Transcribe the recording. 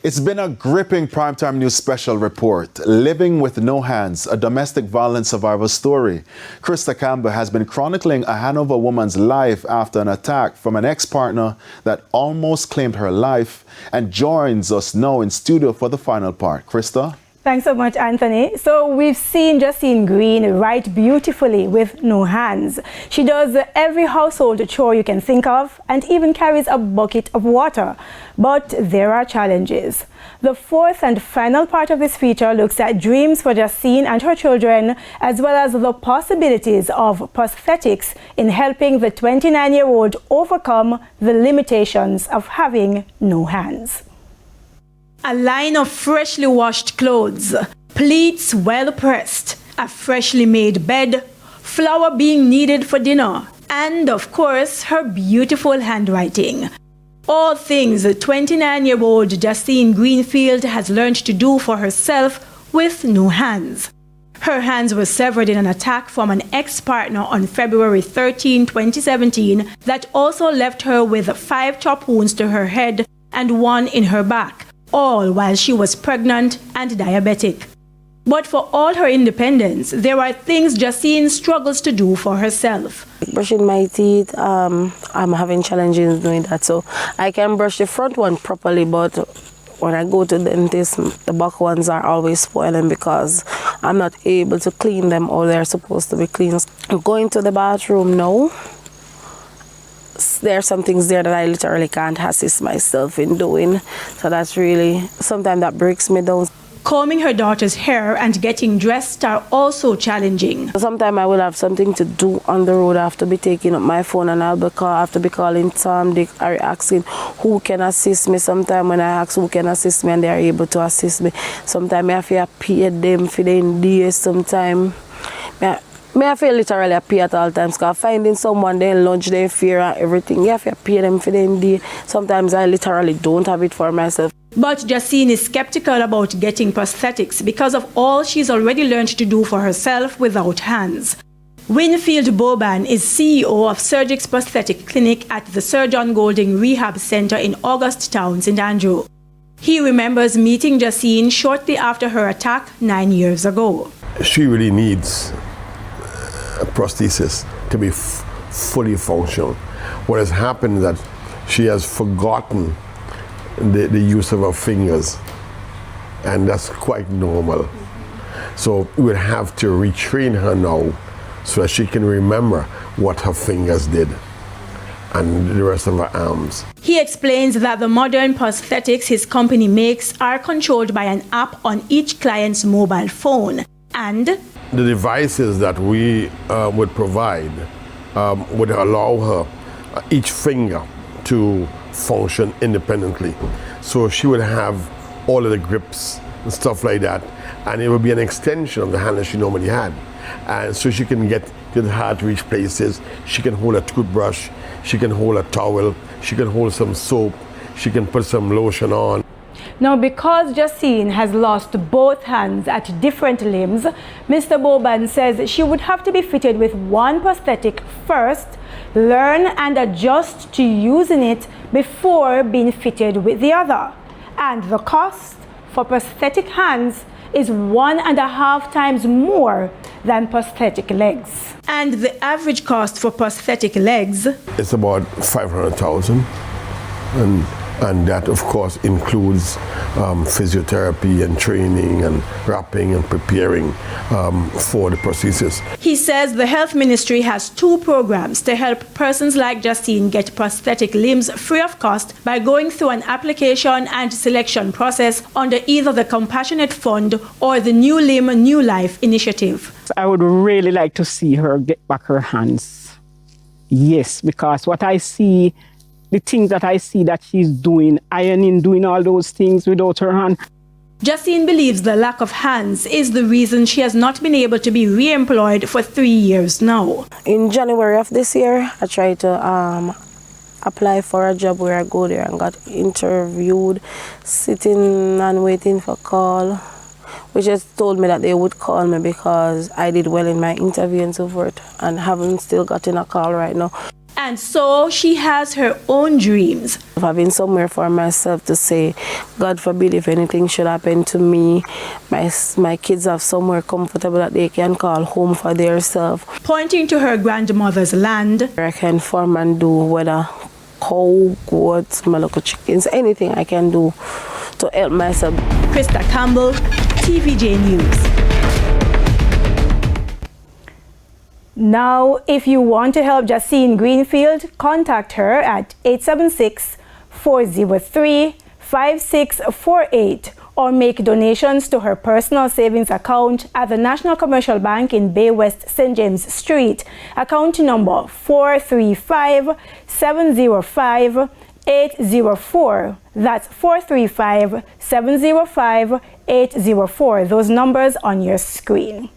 It's been a gripping primetime news special report, Living with No Hands, a domestic violence survivor story. Krista Campbell has been chronicling a Hanover woman's life after an attack from an ex-partner that almost claimed her life, and joins us now in studio for the final part. Krista? Thanks so much, Anthony. So we've seen Justine Green write beautifully with no hands. She does every household chore you can think of and even carries a bucket of water. But there are challenges. The fourth and final part of this feature looks at dreams for Justine and her children, as well as the possibilities of prosthetics in helping the 29-year-old overcome the limitations of having no hands. A line of freshly washed clothes, pleats well pressed, a freshly made bed, flour being needed for dinner, and of course her beautiful handwriting. All things the 29-year-old Justine Greenfield has learned to do for herself with no hands. Her hands were severed in an attack from an ex-partner on February 13, 2017 that also left her with 5 chop wounds to her head and 1 in her back, all while she was pregnant and diabetic. But for all her independence, there are things Justine struggles to do for herself. Brushing my teeth, I'm having challenges doing that. So I can brush the front one properly, but when I go to the dentist, the back ones are always spoiling because I'm not able to clean them or they're supposed to be clean. Going to the bathroom now, there are some things there that I literally can't assist myself in doing. So that's really, sometimes that breaks me down. Combing her daughter's hair and getting dressed are also challenging. Sometimes I will have something to do on the road. I have to be taking up my phone and I have to be calling Tom, Dick, or asking who can assist me. Sometimes when I ask who can assist me and they are able to assist me, sometimes I have to pay them for the day. Sometimes I feel literally pay at all times because finding someone, their lunch, their fare and everything, you have to pay them for the day. Sometimes I literally don't have it for myself. But Justine is skeptical about getting prosthetics because of all she's already learned to do for herself without hands. Winfield Boban is CEO of Surgix Prosthetic Clinic at the Sir John Golding Rehab Center in August Town, St. Andrew. He remembers meeting Justine shortly after her attack 9 years ago. She really needs a prosthesis to be fully functional. What has happened is that she has forgotten the use of her fingers, and that's quite normal. So we would have to retrain her now so that she can remember what her fingers did and the rest of her arms. He explains that the modern prosthetics his company makes are controlled by an app on each client's mobile phone, and the devices that we would provide would allow her each finger to function independently. So she would have all of the grips and stuff like that, and it would be an extension of the hand that she normally had. And so she can get to the hard to reach places. She can hold a toothbrush, she can hold a towel, she can hold some soap, she can put some lotion on. Now, because Justine has lost both hands at different limbs, Mr. Boban says she would have to be fitted with one prosthetic first, learn and adjust to using it before being fitted with the other. And the cost for prosthetic hands is 1.5 times more than prosthetic legs. And the average cost for prosthetic legs? It's about $500,000. And that, of course, includes physiotherapy and training and wrapping and preparing for the prosthesis. He says the health ministry has 2 programs to help persons like Justine get prosthetic limbs free of cost by going through an application and selection process under either the Compassionate Fund or the New Limb, New Life initiative. I would really like to see her get back her hands. Yes, because what I see, the things that I see that she's doing, ironing, doing all those things without her hand. Justine believes the lack of hands is the reason she has not been able to be re-employed for 3 years now. In January of this year, I tried to apply for a job where I go there and got interviewed, sitting and waiting for a call, which just told me that they would call me because I did well in my interview and so forth, and haven't still gotten a call right now. And so she has her own dreams. Having somewhere for myself to say, God forbid if anything should happen to me, my kids have somewhere comfortable that they can call home for themselves. Pointing to her grandmother's land, I can farm and do whether cow, goats, Maloko chickens, anything I can do to help myself. Krista Campbell, TVJ News. Now, if you want to help Justine Greenfield, contact her at 876-403-5648 or make donations to her personal savings account at the National Commercial Bank in Bay West, St. James Street, account number 435-705-804. That's 435-705-804. Those numbers on your screen.